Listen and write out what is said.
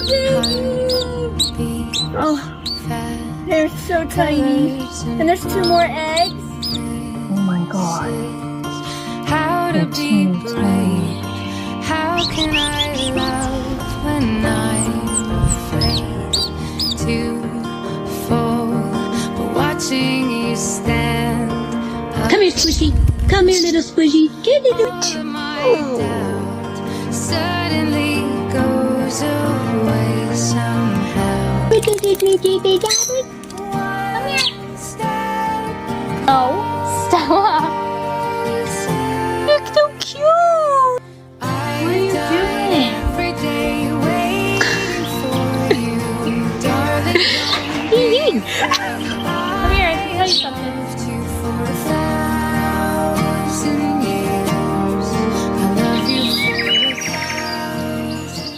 baby. Oh, they're so tiny. And there's 2 more eggs. Oh my god. How to be brave? How can I love when I'm afraid to fall? But watching you stand. Come here, Squishy. Come here, little Squishy. Get it. My doubt suddenly goes away somehow. Come here. Oh, Stella. You're so cute. What are you doing? Every day waiting for you, darling. Come here, I can tell you something. Left you for a